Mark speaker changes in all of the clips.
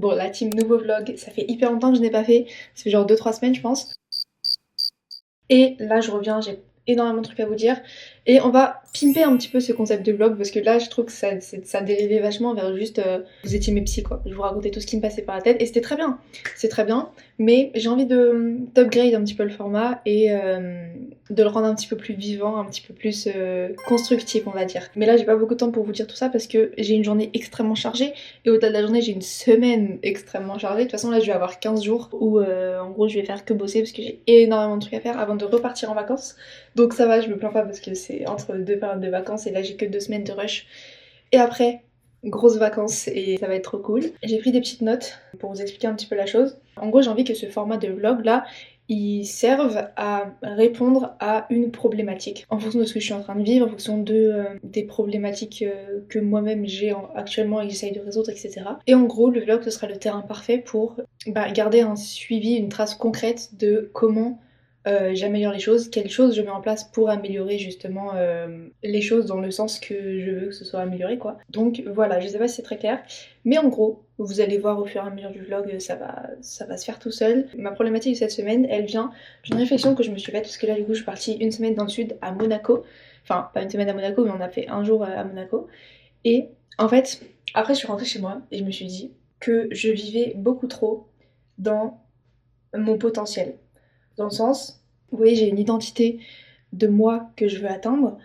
Speaker 1: Bon, la team nouveau vlog, ça fait hyper longtemps que je n'ai pas fait, ça fait genre 2-3 semaines je pense. Et là je reviens, j'ai énormément de trucs à vous dire. Et on va pimper un petit peu ce concept de vlog parce que là je trouve que ça dérivait vachement vers juste vous étiez mes psys quoi. Je vous racontais tout ce qui me passait par la tête et c'était très bien. C'est très bien, mais j'ai envie d'upgrade un petit peu le format et de le rendre un petit peu plus vivant, un petit peu plus constructif on va dire. Mais là j'ai pas beaucoup de temps pour vous dire tout ça parce que j'ai une journée extrêmement chargée et au-delà de la journée j'ai une semaine extrêmement chargée. De toute façon là je vais avoir 15 jours où en gros je vais faire que bosser parce que j'ai énormément de trucs à faire avant de repartir en vacances. Donc ça va, je me plains pas parce que c'est entre deux périodes de vacances et là j'ai que 2 semaines de rush. Et après, grosses vacances et ça va être trop cool. J'ai pris des petites notes pour vous expliquer un petit peu la chose. En gros, j'ai envie que ce format de vlog là, il serve à répondre à une problématique en fonction de ce que je suis en train de vivre, en fonction des problématiques que moi-même j'ai actuellement et que j'essaye de résoudre, etc. Et en gros, le vlog ce sera le terrain parfait pour garder un suivi, une trace concrète de comment j'améliore les choses, quelles choses je mets en place pour améliorer justement les choses dans le sens que je veux que ce soit amélioré quoi. Donc voilà, je sais pas si c'est très clair, mais en gros, vous allez voir au fur et à mesure du vlog, ça va se faire tout seul. Ma problématique de cette semaine, elle vient d'une réflexion que je me suis faite parce que là du coup je suis partie une semaine dans le sud à Monaco, enfin pas une semaine à Monaco mais on a fait un jour à Monaco, et en fait après je suis rentrée chez moi et je me suis dit que je vivais beaucoup trop dans mon potentiel. Dans le sens, vous voyez, j'ai une identité de moi que je veux atteindre,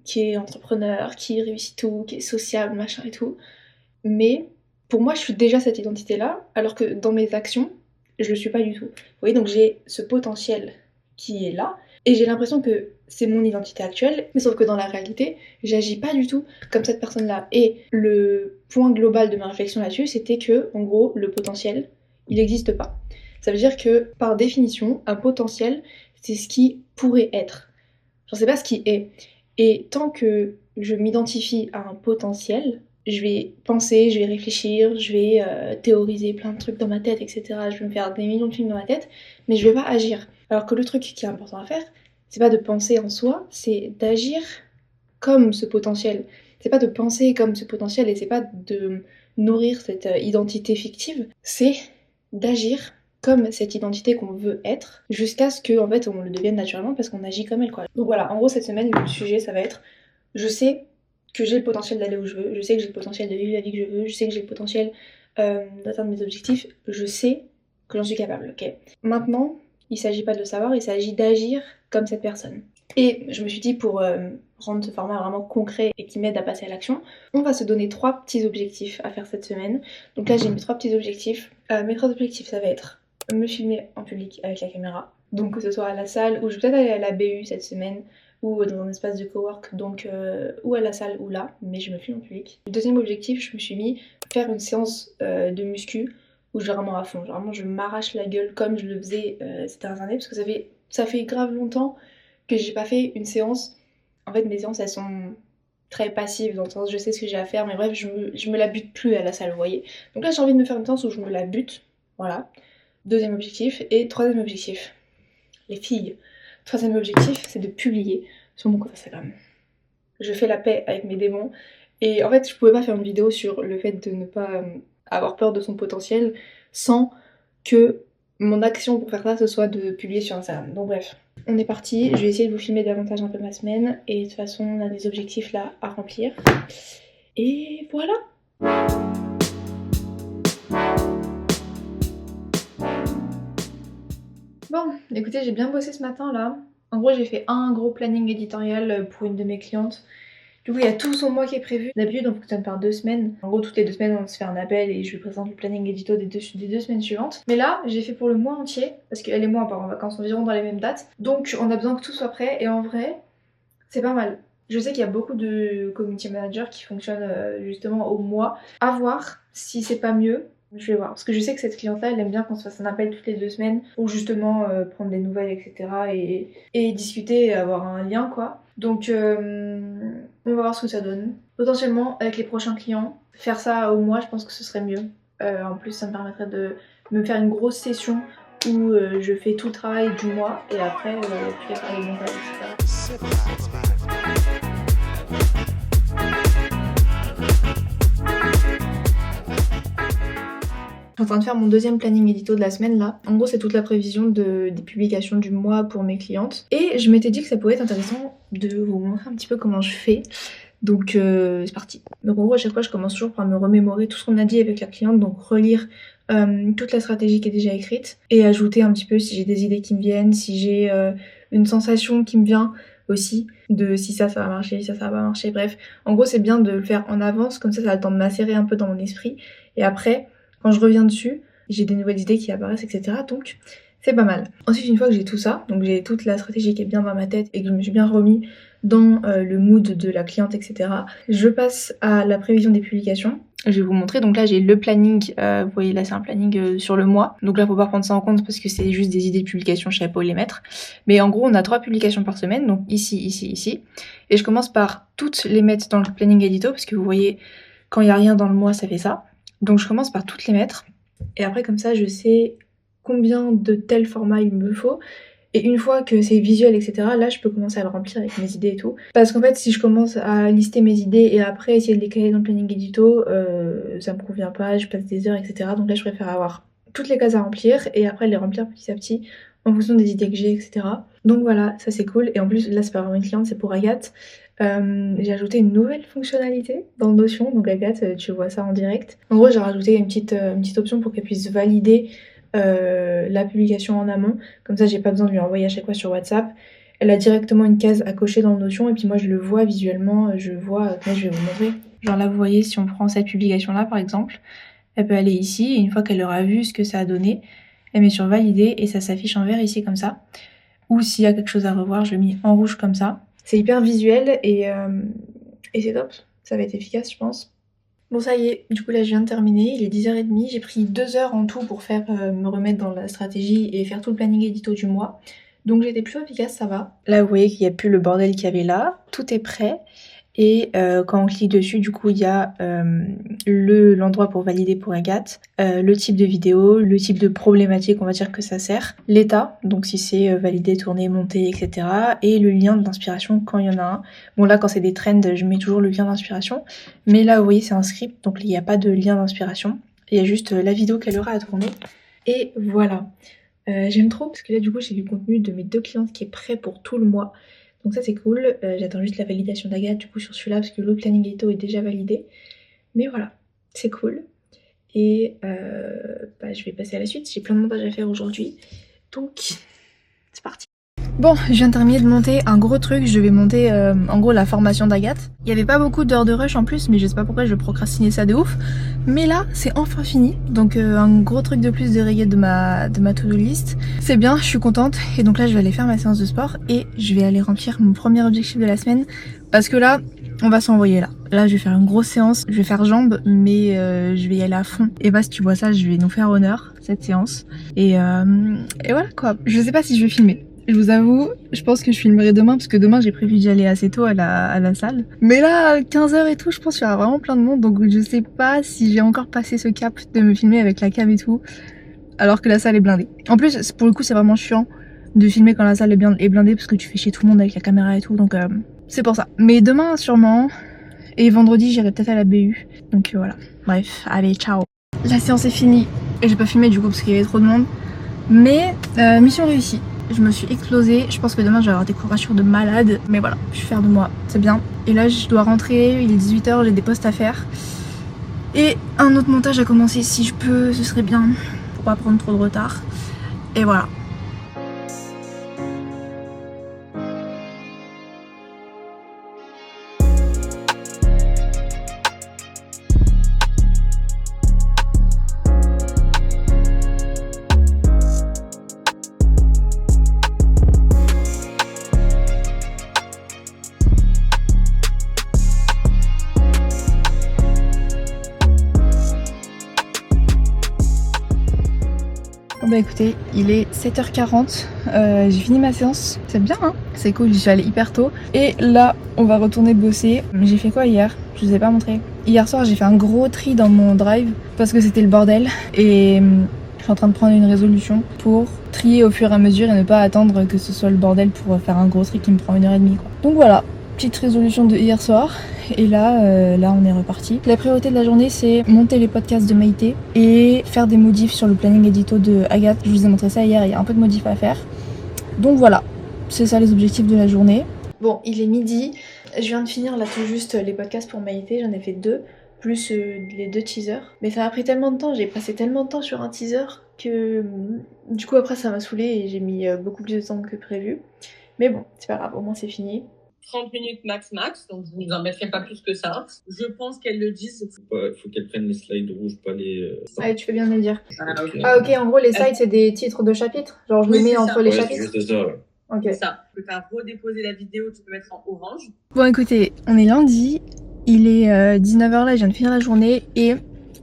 Speaker 1: qui est entrepreneur, qui réussit tout, qui est sociable, machin et tout. Mais pour moi, je suis déjà cette identité-là, alors que dans mes actions, je le suis pas du tout. Vous voyez, donc j'ai ce potentiel qui est là, et j'ai l'impression que c'est mon identité actuelle, mais sauf que dans la réalité, j'agis pas du tout comme cette personne-là. Et le point global de ma réflexion là-dessus, c'était que, en gros, le potentiel, il n'existe pas. Ça veut dire que, par définition, un potentiel, c'est ce qui pourrait être. Je sais pas ce qui est. Et tant que je m'identifie à un potentiel, je vais penser, je vais réfléchir, je vais théoriser plein de trucs dans ma tête, etc. Je vais me faire des millions de films dans ma tête, mais je vais pas agir. Alors que le truc qui est important à faire, c'est pas de penser en soi, c'est d'agir comme ce potentiel. C'est pas de penser comme ce potentiel et c'est pas de nourrir cette identité fictive, c'est d'agir comme cette identité qu'on veut être, jusqu'à ce qu'en fait on le devienne naturellement parce qu'on agit comme elle quoi. Donc voilà, en gros cette semaine le sujet ça va être, je sais que j'ai le potentiel d'aller où je veux, je sais que j'ai le potentiel de vivre la vie que je veux, je sais que j'ai le potentiel d'atteindre mes objectifs, je sais que j'en suis capable, ok. Maintenant, il s'agit pas de le savoir, il s'agit d'agir comme cette personne. Et je me suis dit pour rendre ce format vraiment concret et qui m'aide à passer à l'action, on va se donner 3 petits objectifs à faire cette semaine. Donc là j'ai mes 3 petits objectifs. Mes 3 objectifs ça va être me filmer en public avec la caméra, donc que ce soit à la salle ou je vais peut-être aller à la BU cette semaine ou dans un espace de cowork, donc ou à la salle ou là, mais je me filme en public. Le deuxième objectif, je me suis mis faire une séance de muscu où je vais vraiment à fond, vraiment je m'arrache la gueule comme je le faisais ces dernières années parce que ça fait grave longtemps que j'ai pas fait une séance. En fait mes séances elles sont très passives dans le sens je sais ce que j'ai à faire, mais bref je me la bute plus à la salle, vous voyez. Donc là j'ai envie de me faire une séance où je me la bute, voilà. Deuxième objectif. Et troisième objectif, les filles, troisième objectif c'est de publier sur mon compte Instagram. Je fais la paix avec mes démons et en fait je pouvais pas faire une vidéo sur le fait de ne pas avoir peur de son potentiel sans que mon action pour faire ça ce soit de publier sur Instagram. Donc bref, on est parti, je vais essayer de vous filmer davantage un peu ma semaine et de toute façon on a des objectifs là à remplir. Et voilà. Bon, écoutez, j'ai bien bossé ce matin là. En gros, j'ai fait un gros planning éditorial pour une de mes clientes. Du coup, il y a tout son mois qui est prévu. D'habitude, on fonctionne par 2 semaines. En gros, toutes les 2 semaines, on se fait un appel et je lui présente le planning édito des deux semaines suivantes. Mais là, j'ai fait pour le mois entier, parce qu'elle et moi, on part en vacances environ dans les mêmes dates. Donc, on a besoin que tout soit prêt et en vrai, c'est pas mal. Je sais qu'il y a beaucoup de community managers qui fonctionnent justement au mois. À voir si c'est pas mieux. Je vais voir, parce que je sais que cette cliente-là, elle aime bien qu'on se fasse un appel toutes les 2 semaines pour justement prendre des nouvelles, etc. Et discuter et avoir un lien, quoi. Donc, on va voir ce que ça donne. Potentiellement, avec les prochains clients, faire ça au mois, je pense que ce serait mieux. En plus, ça me permettrait de me faire une grosse session où je fais tout le travail du mois et après, préparer le montage, etc. Je suis en train de faire mon deuxième planning édito de la semaine là. En gros c'est toute la prévision des publications du mois pour mes clientes. Et je m'étais dit que ça pouvait être intéressant de vous montrer un petit peu comment je fais. Donc c'est parti. Donc en gros à chaque fois je commence toujours par me remémorer tout ce qu'on a dit avec la cliente, donc relire toute la stratégie qui est déjà écrite et ajouter un petit peu si j'ai des idées qui me viennent, si j'ai une sensation qui me vient aussi de si ça va marcher, si ça va pas marcher, bref. En gros c'est bien de le faire en avance, comme ça a le temps de macérer un peu dans mon esprit et après quand je reviens dessus j'ai des nouvelles idées qui apparaissent, etc. Donc c'est pas mal. Ensuite une fois que j'ai tout ça, donc j'ai toute la stratégie qui est bien dans ma tête et que je me suis bien remis dans le mood de la cliente, etc. Je passe à la prévision des publications. Je vais vous montrer, donc là j'ai le planning, vous voyez là c'est un planning sur le mois, donc là faut pas prendre ça en compte parce que c'est juste des idées de publication, je savais pas où les mettre, mais en gros on a 3 publications par semaine, donc ici, ici, ici, et je commence par toutes les mettre dans le planning édito, parce que vous voyez quand il y a rien dans le mois ça fait ça, donc je commence par toutes les mettre, et après comme ça je sais combien de tel format il me faut. Et une fois que c'est visuel, etc., là, je peux commencer à le remplir avec mes idées et tout. Parce qu'en fait, si je commence à lister mes idées et après essayer de les caler dans le planning édito, ça me convient pas, je passe des heures, etc. Donc là, je préfère avoir toutes les cases à remplir et après les remplir petit à petit en fonction des idées que j'ai, etc. Donc voilà, ça c'est cool. Et en plus, là, c'est pas vraiment une cliente, c'est pour Agathe. J'ai ajouté une nouvelle fonctionnalité dans Notion. Donc Agathe, tu vois ça en direct. En gros, j'ai rajouté une petite option pour qu'elle puisse valider la publication en amont, comme ça j'ai pas besoin de lui envoyer à chaque fois sur WhatsApp. Elle a directement une case à cocher dans Notion et puis moi je le vois visuellement, je vois, là je vais vous montrer. Genre là vous voyez si on prend cette publication là par exemple, elle peut aller ici et une fois qu'elle aura vu ce que ça a donné, elle met sur valider et ça s'affiche en vert ici comme ça. Ou s'il y a quelque chose à revoir, je le mets en rouge comme ça. C'est hyper visuel et c'est top, ça va être efficace je pense. Bon ça y est, du coup là je viens de terminer, il est 10h30, j'ai pris 2 heures en tout pour faire me remettre dans la stratégie et faire tout le planning édito du mois. Donc j'ai été plutôt efficace, ça va. Là vous voyez qu'il n'y a plus le bordel qu'il y avait là, tout est prêt. Et quand on clique dessus, du coup, il y a l'endroit pour valider pour Agathe, le type de vidéo, le type de problématique, on va dire que ça sert, l'état, donc si c'est validé, tourné, monté, etc. Et le lien de l'inspiration quand il y en a un. Bon là, quand c'est des trends, je mets toujours le lien d'inspiration. Mais là, vous voyez, c'est un script, donc il n'y a pas de lien d'inspiration. Il y a juste la vidéo qu'elle aura à tourner. Et voilà. J'aime trop, parce que là, du coup, j'ai du contenu de mes 2 clientes qui est prêt pour tout le mois. Donc ça c'est cool, j'attends juste la validation d'Agathe du coup sur celui-là parce que l'autre planning édito est déjà validé. Mais voilà, c'est cool. Et je vais passer à la suite, j'ai plein de montage à faire aujourd'hui. Donc c'est parti. Bon, je viens de terminer de monter un gros truc, je vais monter en gros la formation d'Agathe. Il y avait pas beaucoup d'heures de rush en plus, mais je sais pas pourquoi je procrastinais ça de ouf. Mais là, c'est enfin fini, donc un gros truc de plus de rayé de ma to-do list. C'est bien, je suis contente, et donc là je vais aller faire ma séance de sport et je vais aller remplir mon premier objectif de la semaine. Parce que là, on va s'envoyer là. Là, je vais faire une grosse séance, je vais faire jambes, mais je vais y aller à fond. Et bah si tu vois ça, je vais nous faire honneur, cette séance. Et voilà quoi, je sais pas si je vais filmer. Je vous avoue, je pense que je filmerai demain parce que demain j'ai prévu d'y aller assez tôt à la salle. Mais là, 15h et tout, je pense qu'il y aura vraiment plein de monde, donc je sais pas si j'ai encore passé ce cap de me filmer avec la cam et tout, alors que la salle est blindée. En plus, pour le coup, c'est vraiment chiant de filmer quand la salle est blindée parce que tu fais chier tout le monde avec la caméra et tout, donc c'est pour ça. Mais demain sûrement, et vendredi j'irai peut-être à la BU, donc voilà. Bref, allez, ciao. La séance est finie, et j'ai pas filmé du coup parce qu'il y avait trop de monde, mais mission réussie. Je me suis explosée, je pense que demain je vais avoir des courbatures de malade, mais voilà, je suis fière de moi, c'est bien. Et là je dois rentrer, il est 18h, j'ai des posts à faire. Et un autre montage à commencer si je peux, ce serait bien, pour pas prendre trop de retard. Et voilà. Bah écoutez, il est 7h40, j'ai fini ma séance, c'est bien hein, c'est cool, j'y suis allée hyper tôt. Et là, on va retourner bosser. J'ai fait quoi hier? Je vous ai pas montré. Hier soir, j'ai fait un gros tri dans mon drive parce que c'était le bordel. Et je suis en train de prendre une résolution pour trier au fur et à mesure et ne pas attendre que ce soit le bordel pour faire un gros tri qui me prend 1h30 quoi. Donc voilà, Petite résolution de hier soir, et là on est reparti. La priorité de la journée c'est monter les podcasts de Maïté et faire des modifs sur le planning édito de Agathe. Je vous ai montré ça hier, il y a un peu de modifs à faire. Donc voilà, c'est ça les objectifs de la journée. Bon, il est midi, je viens de finir là tout juste les podcasts pour Maïté, j'en ai fait 2, plus les 2 teasers. Mais ça m'a pris tellement de temps, j'ai passé tellement de temps sur un teaser que du coup après ça m'a saoulé et j'ai mis beaucoup plus de temps que prévu. Mais bon, c'est pas grave, au moins c'est fini.
Speaker 2: 30 minutes max, donc je ne vous en mettrai pas plus que ça. Je pense qu'elles le disent.
Speaker 3: Faut qu'elles prennent les slides rouges, pas les...
Speaker 1: Allez, tu fais bien de le dire.
Speaker 2: Ok.
Speaker 1: Ah ok, en gros les slides c'est des titres de chapitres. Genre je les mets entre les chapitres.
Speaker 3: C'est juste ça, ouais.
Speaker 1: Ok.
Speaker 2: C'est ça. Tu peux faire redéposer la vidéo, tu peux mettre en orange.
Speaker 1: Bon écoutez, on est lundi, il est 19h là, je viens de finir la journée et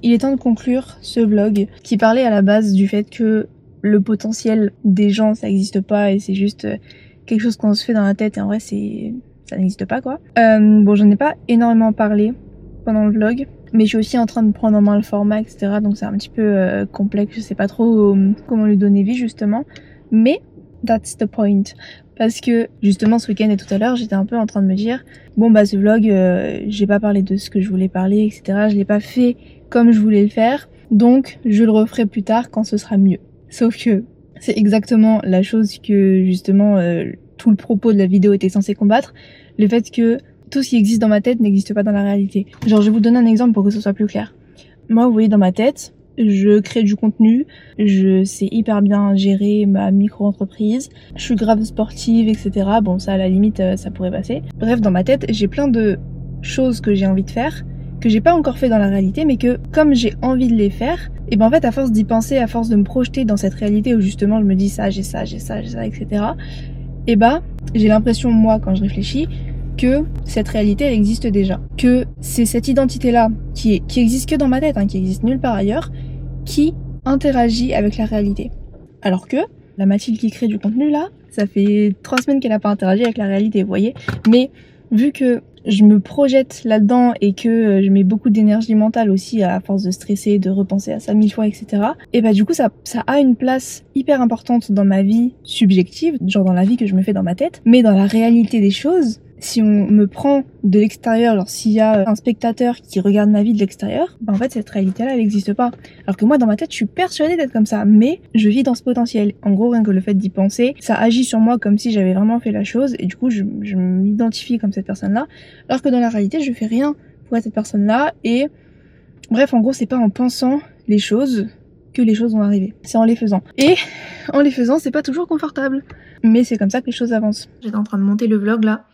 Speaker 1: il est temps de conclure ce vlog qui parlait à la base du fait que le potentiel des gens ça n'existe pas et c'est juste quelque chose qu'on se fait dans la tête et en vrai ça n'existe pas quoi. Bon j'en ai pas énormément parlé pendant le vlog, mais je suis aussi en train de prendre en main le format etc, donc c'est un petit peu complexe, je sais pas trop comment lui donner vie justement, mais that's the point. Parce que justement ce week-end et tout à l'heure j'étais un peu en train de me dire bon bah ce vlog j'ai pas parlé de ce que je voulais parler etc, je l'ai pas fait comme je voulais le faire, donc je le referai plus tard quand ce sera mieux. Sauf que c'est exactement la chose que justement tout le propos de la vidéo était censé combattre, le fait que tout ce qui existe dans ma tête n'existe pas dans la réalité. Genre je vais vous donner un exemple pour que ce soit plus clair. Moi vous voyez dans ma tête, je crée du contenu, je sais hyper bien gérer ma micro-entreprise, je suis grave sportive, etc. Bon ça à la limite ça pourrait passer. Bref dans ma tête j'ai plein de choses que j'ai envie de faire, que j'ai pas encore fait dans la réalité mais que comme j'ai envie de les faire, et ben en fait à force d'y penser, à force de me projeter dans cette réalité où justement je me dis ça, j'ai ça, j'ai ça, j'ai ça, etc. Et bah j'ai l'impression moi quand je réfléchis que cette réalité elle existe déjà, que c'est cette identité là qui existe que dans ma tête, hein, qui existe nulle part ailleurs, qui interagit avec la réalité. Alors que la Mathilde qui crée du contenu là, ça fait 3 semaines qu'elle n'a pas interagi avec la réalité, vous voyez. Mais vu que je me projette là-dedans et que je mets beaucoup d'énergie mentale aussi à force de stresser, de repenser à ça 1000 fois, etc. Et bah du coup ça a une place hyper importante dans ma vie subjective, genre dans la vie que je me fais dans ma tête, mais dans la réalité des choses, si on me prend de l'extérieur, genre s'il y a un spectateur qui regarde ma vie de l'extérieur, bah en fait cette réalité-là elle n'existe pas. Alors que moi dans ma tête je suis persuadée d'être comme ça, mais je vis dans ce potentiel. En gros rien que le fait d'y penser, ça agit sur moi comme si j'avais vraiment fait la chose et du coup je m'identifie comme cette personne-là. Alors que dans la réalité je fais rien pour être cette personne-là et bref en gros c'est pas en pensant les choses que les choses vont arriver, c'est en les faisant. Et en les faisant c'est pas toujours confortable, mais c'est comme ça que les choses avancent. J'étais en train de monter le vlog là.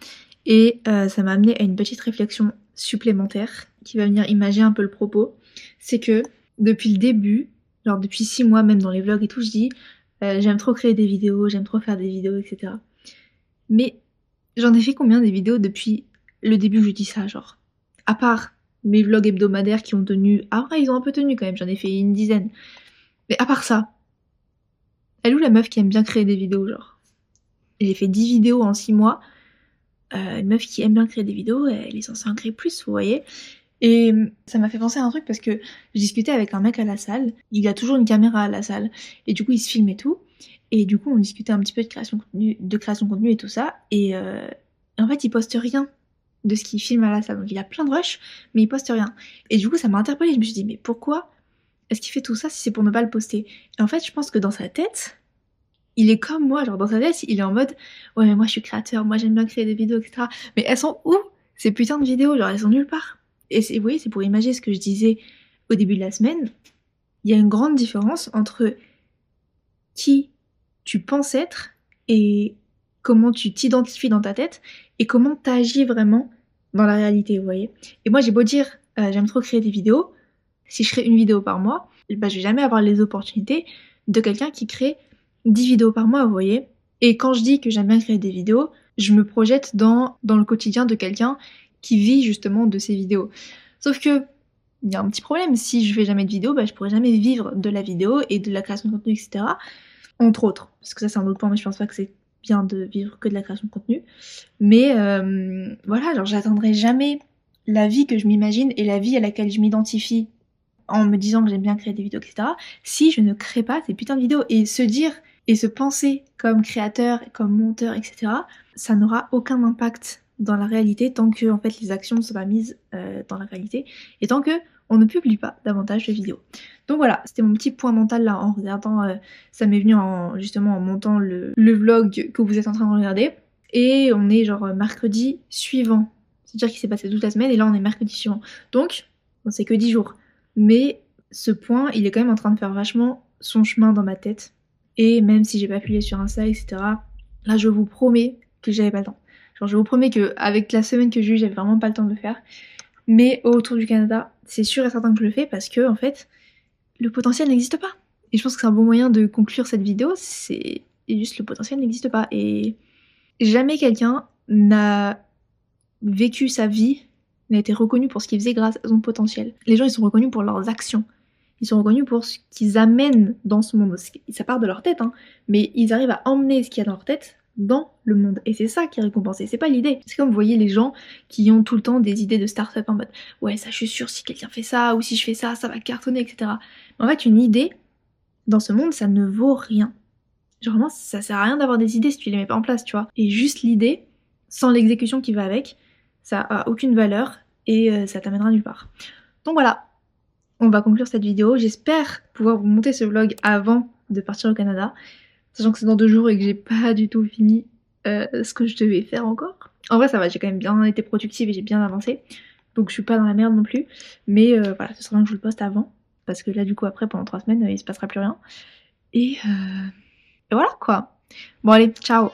Speaker 1: Et ça m'a amené à une petite réflexion supplémentaire qui va venir imager un peu le propos. C'est que depuis le début, genre depuis 6 mois même dans les vlogs et tout, je dis j'aime trop créer des vidéos, j'aime trop faire des vidéos, etc. Mais j'en ai fait combien des vidéos depuis le début où je dis ça, genre à part mes vlogs hebdomadaires qui ont tenu... Ah ouais, ils ont un peu tenu quand même, j'en ai fait une dizaine. Mais à part ça, elle est où la meuf qui aime bien créer des vidéos, genre j'ai fait 10 vidéos en 6 mois. Une meuf qui aime bien créer des vidéos, elle est censée en créer plus, vous voyez. Et ça m'a fait penser à un truc parce que je discutais avec un mec à la salle, il a toujours une caméra à la salle, et du coup il se filme et tout, et du coup on discutait un petit peu de création de contenu et tout ça, et en fait il poste rien de ce qu'il filme à la salle, donc il a plein de rush, mais il poste rien. Et du coup ça m'a interpellée, je me suis dit mais pourquoi est-ce qu'il fait tout ça si c'est pour ne pas le poster? Et en fait je pense que dans sa tête, il est comme moi, genre dans sa tête, il est en mode ouais mais moi je suis créateur, moi j'aime bien créer des vidéos, etc. Mais elles sont où ces putains de vidéos? Genre elles sont nulle part. Et vous voyez, c'est pour imaginer ce que je disais au début de la semaine. Il y a une grande différence entre qui tu penses être et comment tu t'identifies dans ta tête et comment t'agis vraiment dans la réalité, vous voyez. Et moi j'ai beau dire j'aime trop créer des vidéos, si je crée une vidéo par mois, bah je vais jamais avoir les opportunités de quelqu'un qui crée 10 vidéos par mois, vous voyez. Et quand je dis que j'aime bien créer des vidéos, je me projette dans le quotidien de quelqu'un qui vit justement de ces vidéos. Sauf que, il y a un petit problème, si je fais jamais de vidéo, bah je pourrais jamais vivre de la vidéo et de la création de contenu, etc. Entre autres. Parce que ça c'est un autre point, mais je pense pas que c'est bien de vivre que de la création de contenu. Mais voilà, genre j'atteindrai jamais la vie que je m'imagine et la vie à laquelle je m'identifie en me disant que j'aime bien créer des vidéos, etc. si je ne crée pas ces putains de vidéos. Et se dire et se penser comme créateur, comme monteur, etc., ça n'aura aucun impact dans la réalité tant que en fait les actions ne sont pas mises dans la réalité et tant que on ne publie pas davantage de vidéos. Donc voilà, c'était mon petit point mental là en regardant, ça m'est venu justement en montant le vlog que vous êtes en train de regarder. Et on est genre mercredi suivant, c'est-à-dire qu'il s'est passé toute la semaine et là on est mercredi suivant. Donc, bon, c'est que 10 jours. Mais ce point, il est quand même en train de faire vachement son chemin dans ma tête. Et même si j'ai pas publié sur Insta, etc., là je vous promets que j'avais pas le temps. Genre je vous promets qu'avec la semaine que j'ai eue, j'avais vraiment pas le temps de le faire. Mais au retour du Canada, c'est sûr et certain que je le fais parce que en fait, le potentiel n'existe pas. Et je pense que c'est un bon moyen de conclure cette vidéo, c'est juste le potentiel n'existe pas. Et jamais quelqu'un n'a vécu sa vie, n'a été reconnu pour ce qu'il faisait grâce à son potentiel. Les gens, ils sont reconnus pour leurs actions. Ils sont reconnus pour ce qu'ils amènent dans ce monde. Ça part de leur tête, hein, mais ils arrivent à emmener ce qu'il y a dans leur tête dans le monde. Et c'est ça qui est récompensé, c'est pas l'idée. C'est comme vous voyez les gens qui ont tout le temps des idées de start-up en mode « Ouais, ça je suis sûre, si quelqu'un fait ça, ou si je fais ça, ça va cartonner, etc. » En fait, une idée, dans ce monde, ça ne vaut rien. Genre vraiment, ça sert à rien d'avoir des idées si tu les mets pas en place, tu vois. Et juste l'idée, sans l'exécution qui va avec, ça a aucune valeur et ça t'amènera nulle part. Donc voilà, on va conclure cette vidéo. J'espère pouvoir vous monter ce vlog avant de partir au Canada, sachant que c'est dans 2 jours et que j'ai pas du tout fini ce que je devais faire encore. En vrai ça va, j'ai quand même bien été productive et j'ai bien avancé, donc je suis pas dans la merde non plus, mais voilà, ce serait bien que je le poste avant, parce que là du coup après pendant 3 semaines il se passera plus rien. Et voilà quoi. Bon allez, ciao.